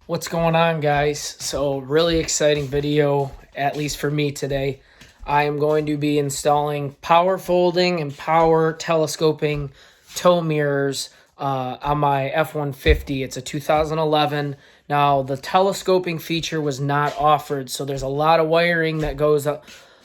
What's going on, guys? So really exciting video, at least for me today. I am going to be installing power folding and power telescoping tow mirrors on my F150. It's a 2011. Now, the telescoping feature was not offered, so there's a lot of wiring that goes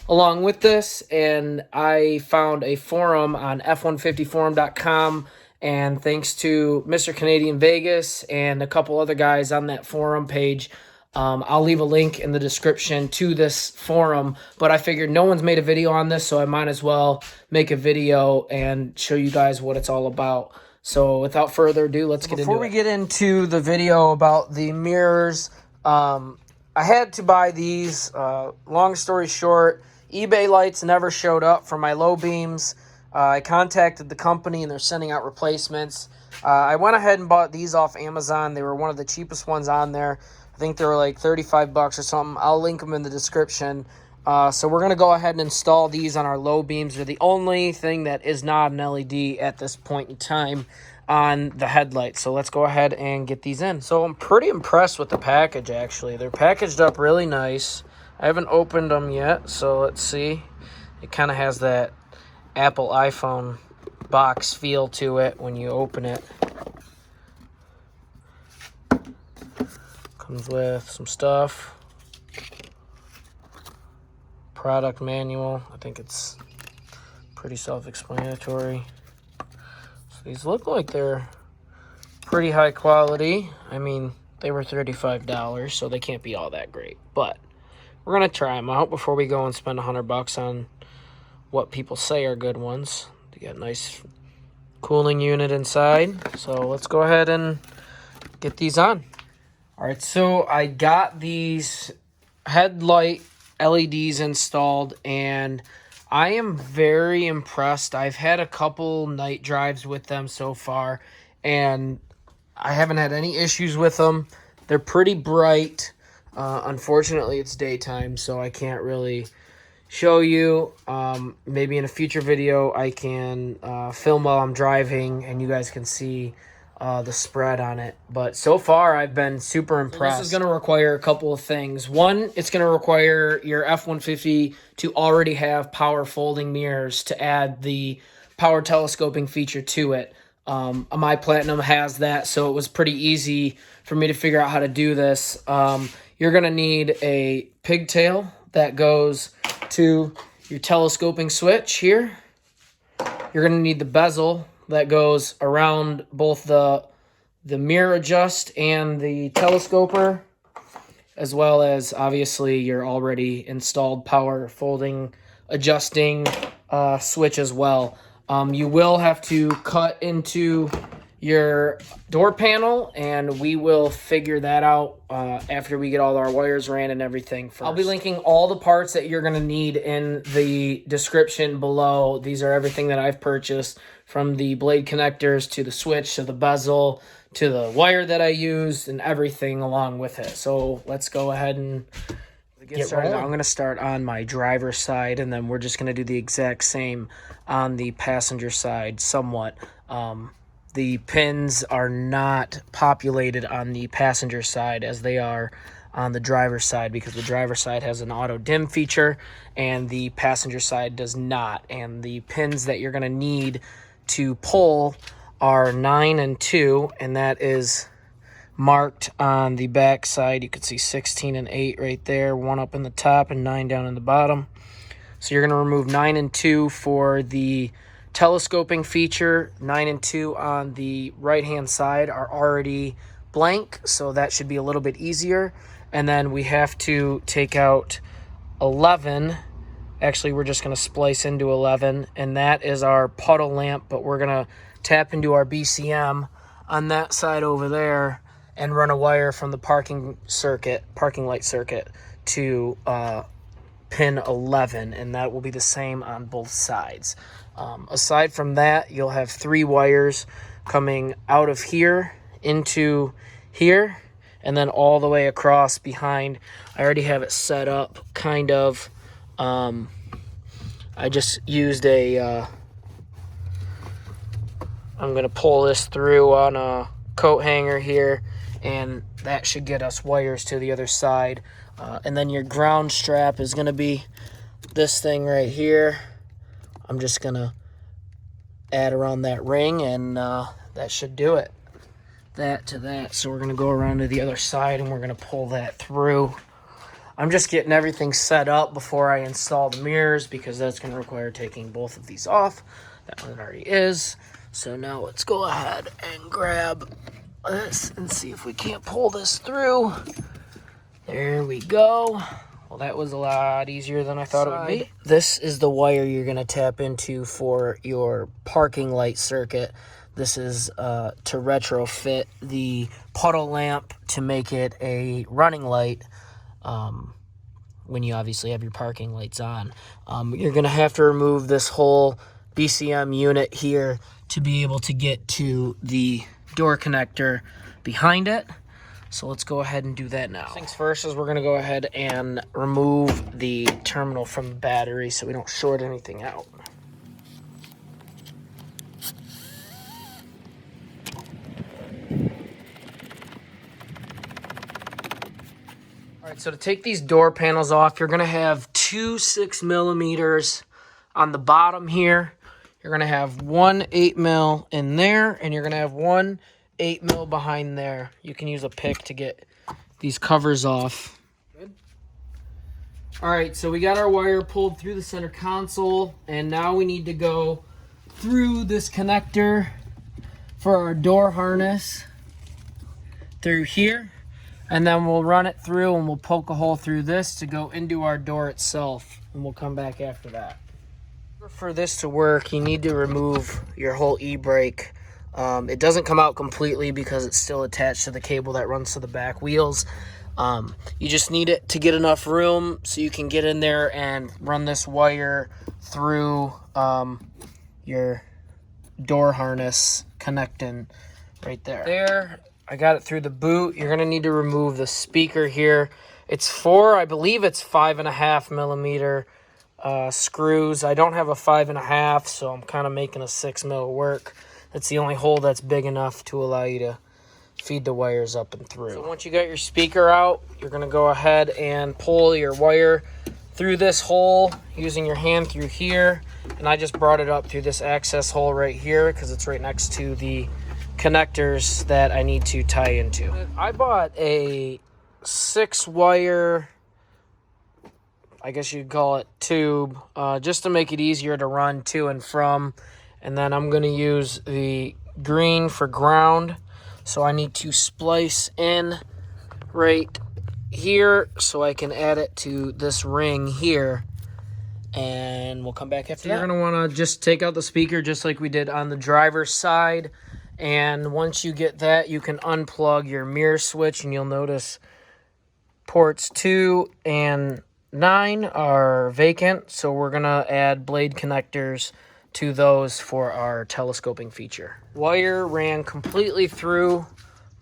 along with this, and I found a forum on F150forum.com. And thanks to Mr. Canadian Vegas and a couple other guys on that forum page, I'll leave a link in the description to this forum. But I figured no one's made a video on this, so I might as well make a video and show you guys what it's all about. So without further ado, let's get into it. Before we get into the video about the mirrors, I had to buy these. Long story short, eBay lights never showed up for my low beams. I contacted the company, and they're sending out replacements. I went ahead and bought these off Amazon. They were one of the cheapest ones on there. I think they were like 35 bucks or something. I'll link them in the description. So we're going to go ahead and install these on our low beams. They're the only thing that is not an LED at this point in time on the headlights. So let's go ahead and get these in. So I'm pretty impressed with the package, actually. They're packaged up really nice. I haven't opened them yet, so let's see. It kind of has that Apple iPhone box feel to it when you open it. Comes with some stuff. Product manual. I think it's pretty self-explanatory. So these look like they're pretty high quality. I mean, they were $35, so they can't be all that great. But we're going to try them out before we go and spend $100 on what people say are good ones. They got a nice cooling unit inside. So let's go ahead and get these on. All right, so I got these headlight LEDs installed, and I am very impressed. I've had a couple night drives with them so far, and I haven't had any issues with them. They're pretty bright. Unfortunately, it's daytime, so I can't really show you. Maybe in a future video I can film while I'm driving and you guys can see the spread on it. But so far I've been super impressed. So this is going to require a couple of things. One, it's going to require your F-150 to already have power folding mirrors to add the power telescoping feature to it. My Platinum has that, so it was pretty easy for me to figure out how to do this. You're going to need a PigTail that goes to your telescoping switch here. You're going to need the bezel that goes around both the mirror adjust and the telescoper, as well as obviously your already installed power folding adjusting switch as well. You will have to cut into your door panel, and we will figure that out after we get all our wires ran and everything first. I'll be linking all the parts that you're going to need in the description below. These are everything that I've purchased, from the blade connectors to the switch to the bezel to the wire that I used and everything along with it. So let's go ahead and get started. I'm going to start on my driver's side, and then we're just going to do the exact same on the passenger side somewhat. The pins are not populated on the passenger side as they are on the driver's side, because the driver's side has an auto dim feature and the passenger side does not. And the pins that you're going to need to pull are 9 and 2, and that is marked on the back side. You can see 16 and 8 right there, 1 up in the top and 9 down in the bottom. So you're going to remove 9 and 2 for the telescoping feature. 9 and 2 on the right hand side are already blank, so that should be a little bit easier. And then we have to take out 11. Actually, we're just going to splice into 11, and that is our puddle lamp, but we're going to tap into our BCM on that side over there and run a wire from the parking light circuit to pin 11, and that will be the same on both sides. Aside from that, you'll have 3 wires coming out of here into here, and then all the way across behind. I already have it set up, kind of. I just used I'm going to pull this through on a coat hanger here, and that should get us wires to the other side. And then your ground strap is going to be this thing right here. I'm just going to add around that ring, and that should do it. That to that. So we're going to go around to the other side, and we're going to pull that through. I'm just getting everything set up before I install the mirrors, because that's going to require taking both of these off. That one already is. So now let's go ahead and grab this and see if we can't pull this through. There we go. Well, that was a lot easier than I thought it would be. This is the wire you're going to tap into for your parking light circuit. This is to retrofit the puddle lamp to make it a running light. When you obviously have your parking lights on. You're going to have to remove this whole BCM unit here to be able to get to the door connector behind it. So let's go ahead and do that now. Things first is we're going to go ahead and remove the terminal from the battery so we don't short anything out. All right, so to take these door panels off, you're going to have two 6mm on the bottom here. You're going to have one 8mm in there, and you're going to have one 8mm behind there. You can use a pick to get these covers off. Good. All right, so we got our wire pulled through the center console, and now we need to go through this connector for our door harness through here. And then we'll run it through, and we'll poke a hole through this to go into our door itself. And we'll come back after that. For this to work, you need to remove your whole e-brake. It doesn't come out completely because it's still attached to the cable that runs to the back wheels. You just need it to get enough room so you can get in there and run this wire through your door harness connecting right there. I got it through the boot. You're going to need to remove the speaker here. It's I believe it's 5.5mm screws. I don't have a 5.5, so I'm kind of making a 6mm work. That's the only hole that's big enough to allow you to feed the wires up and through. So once you got your speaker out, you're going to go ahead and pull your wire through this hole using your hand through here. And I just brought it up through this access hole right here because it's right next to the connectors that I need to tie into. I bought a 6-wire, I guess you'd call it tube, just to make it easier to run to and from. And then I'm going to use the green for ground. So I need to splice in right here so I can add it to this ring here. And we'll come back after that. You're going to want to just take out the speaker just like we did on the driver's side. And once you get that, you can unplug your mirror switch, and you'll notice ports 2 and 9 are vacant. So we're going to add blade connectors to those for our telescoping feature. Wire ran completely through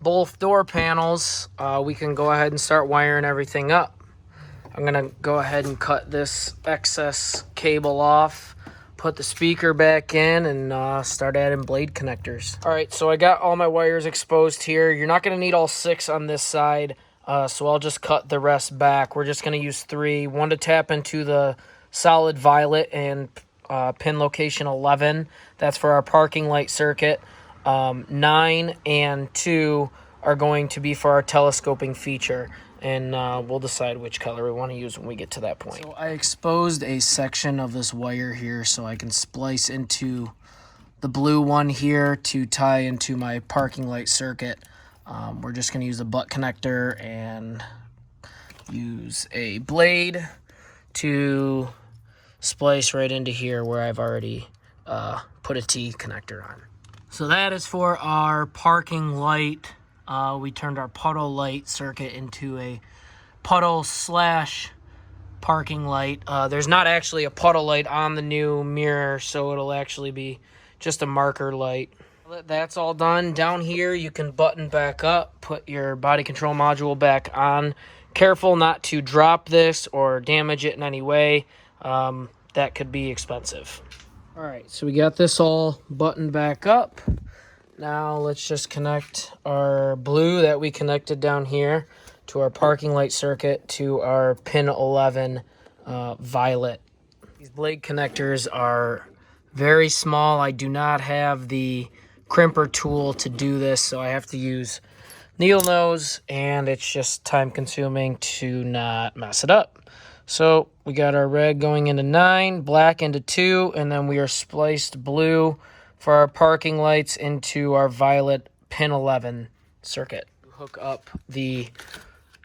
both door panels. We can go ahead and start wiring everything up. I'm going to go ahead and cut this excess cable off, put the speaker back in, and start adding blade connectors. All right, so I got all my wires exposed here. You're not going to need all 6 on this side, so I'll just cut the rest back. We're just going to use 3. 1 to tap into the solid violet and pin location 11. That's for our parking light circuit. 9 and 2 are going to be for our telescoping feature. And we'll decide which color we want to use when we get to that point. So I exposed a section of this wire here so I can splice into the blue one here to tie into my parking light circuit. We're just going to use a butt connector and use a blade to splice right into here where I've already put a T connector on. So that is for our parking light. We turned our puddle light circuit into a puddle / parking light. There's not actually a puddle light on the new mirror, so it'll actually be just a marker light. That's all done. Down here, you can button back up, put your body control module back on. Careful not to drop this or damage it in any way. That could be expensive. All right, so we got this all buttoned back up. Now let's just connect our blue that we connected down here to our parking light circuit to our pin 11 violet. These blade connectors are very small. I do not have the crimper tool to do this, so I have to use needle nose, and it's just time consuming to not mess it up. So we got our red going into 9, black into 2, and then we are spliced blue for our parking lights into our violet pin 11 circuit. Hook up the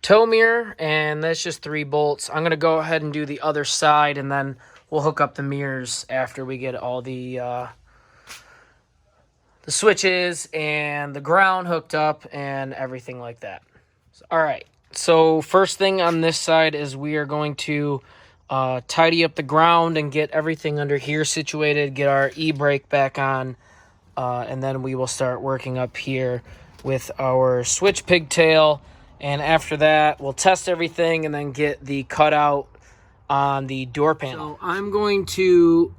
tow mirror, and that's just 3 bolts. I'm going to go ahead and do the other side, and then we'll hook up the mirrors after we get all the switches and the ground hooked up and everything like that. All right, so first thing on this side is we are going to tidy up the ground and get everything under here situated, get our e-brake back on, and then we will start working up here with our switch pigtail. And after that, we'll test everything and then get the cutout on the door panel. So I'm going to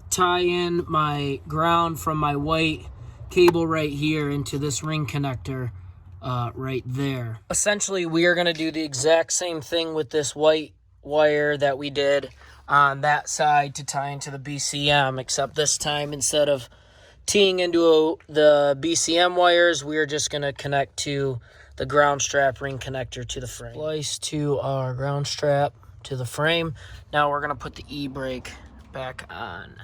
tie in my ground from my white cable right here into this ring connector right there. Essentially, we are going to do the exact same thing with this white wire that we did on that side to tie into the BCM, except this time instead of teeing into the BCM wires, we are just going to connect to the ground strap ring connector to the frame. Splice to our ground strap to the frame. Now we're going to put the e-brake back on.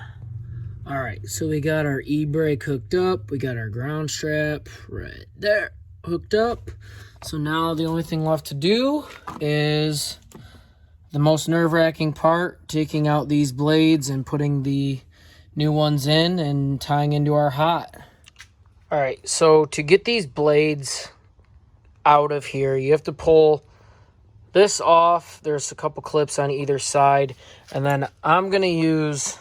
All right, so we got our e-brake hooked up. We got our ground strap right there hooked up. So now the only thing left to do is the most nerve-wracking part, taking out these blades and putting the new ones in and tying into our hot. All right, so to get these blades out of here, you have to pull this off. There's a couple clips on either side, and then I'm going to use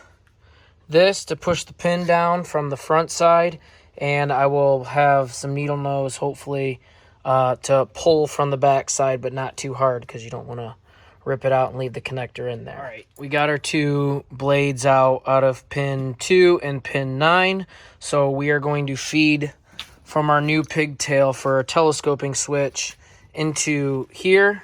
this to push the pin down from the front side, and I will have some needle nose hopefully to pull from the back side, but not too hard because you don't want to rip it out and leave the connector in there. All right, we got our 2 blades out of pin 2 and pin 9, so we are going to feed from our new pigtail for a telescoping switch into here.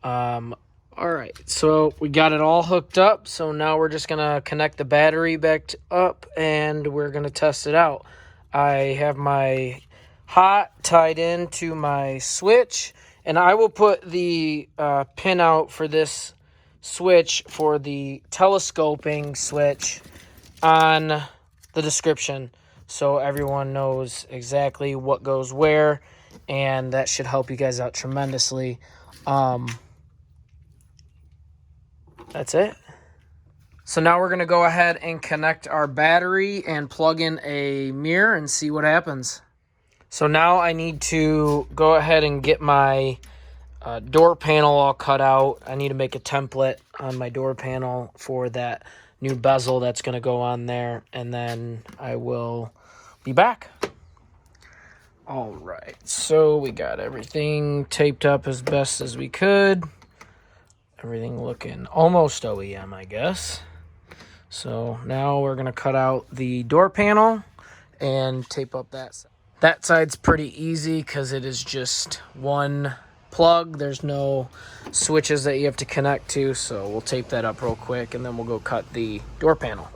All right, so we got it all hooked up. So now we're just gonna connect the battery back up and we're gonna test it out. I have my hot tied into my switch, and I will put the pin out for this switch for the telescoping switch on the description, so everyone knows exactly what goes where, and that should help you guys out tremendously. That's it. So now we're going to go ahead and connect our battery and plug in a mirror and see what happens. So now I need to go ahead and get my door panel all cut out. I need to make a template on my door panel for that new bezel that's going to go on there, and then I will be back. All right, so we got everything taped up as best as we could. Everything looking almost OEM, I guess. So now we're going to cut out the door panel and tape up that side. That side's pretty easy because it is just one plug. There's no switches that you have to connect to, so we'll tape that up real quick and then we'll go cut the door panel.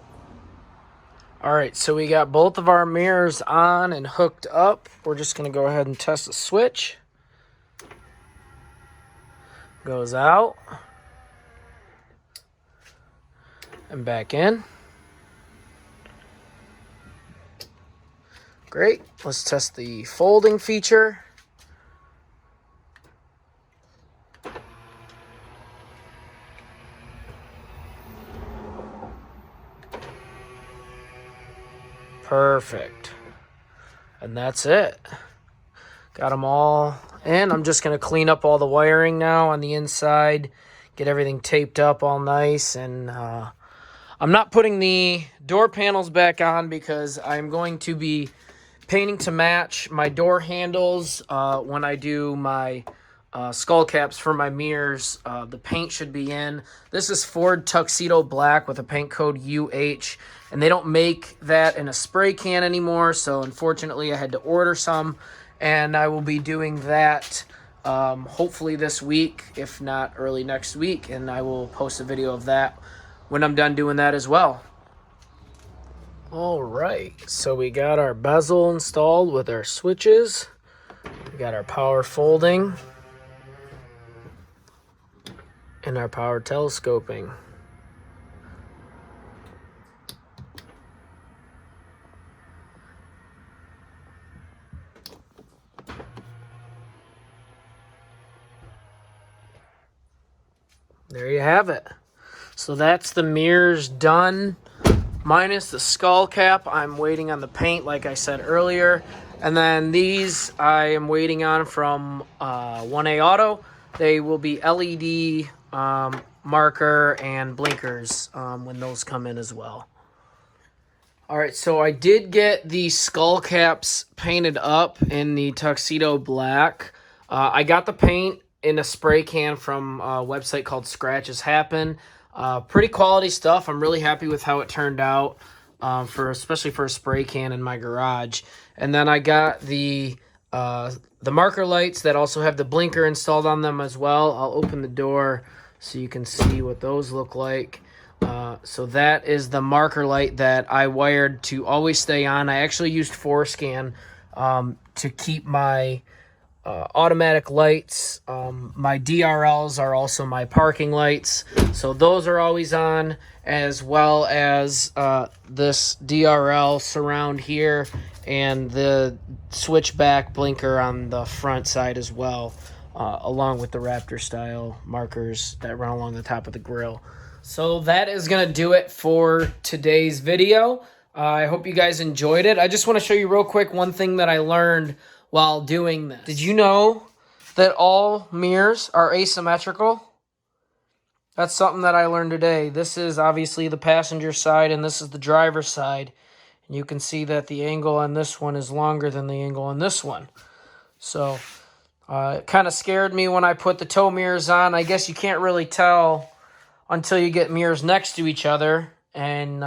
All right, so we got both of our mirrors on and hooked up. We're just going to go ahead and test the switch. Goes out. And back in. Great. Let's test the folding feature. Perfect. And that's it. Got them all in. I'm just going to clean up all the wiring now on the inside, get everything taped up all nice, and I'm not putting the door panels back on because I'm going to be painting to match my door handles when I do my skull caps for my mirrors. The paint should be in. This is Ford Tuxedo Black with a paint code UH, and they don't make that in a spray can anymore, so unfortunately I had to order some, and I will be doing that hopefully this week, if not early next week, and I will post a video of that when I'm done doing that as well. All right, so we got our bezel installed with our switches. We got our power folding and our power telescoping. There you have it. So that's the mirrors done, minus the skull cap. I'm waiting on the paint, like I said earlier. And then these I am waiting on from 1A Auto. They will be LED marker and blinkers when those come in as well. All right, so I did get the skull caps painted up in the Tuxedo Black. I got the paint in a spray can from a website called Scratches Happen. Pretty quality stuff. I'm really happy with how it turned out, especially for a spray can in my garage. And then I got the marker lights that also have the blinker installed on them as well. I'll open the door so you can see what those look like. So that is the marker light that I wired to always stay on. I actually used Forescan to keep my automatic lights. My DRLs are also my parking lights, so those are always on, as well as this DRL surround here and the switchback blinker on the front side as well, along with the Raptor style markers that run along the top of the grill. So that is going to do it for today's video. I hope you guys enjoyed it. I just want to show you real quick one thing that I learned while doing this. Did you know that all mirrors are asymmetrical? That's something that I learned today. This is obviously the passenger side, and this is the driver's side. And you can see that the angle on this one is longer than the angle on this one. So it kind of scared me when I put the tow mirrors on. I guess you can't really tell until you get mirrors next to each other, and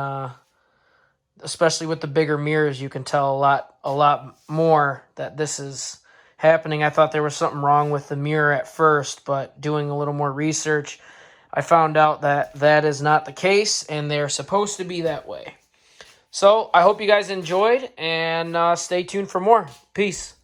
especially with the bigger mirrors, you can tell a lot more that this is happening. I thought there was something wrong with the mirror at first, but doing a little more research, I found out that that is not the case, and they're supposed to be that way. So I hope you guys enjoyed, and stay tuned for more. Peace.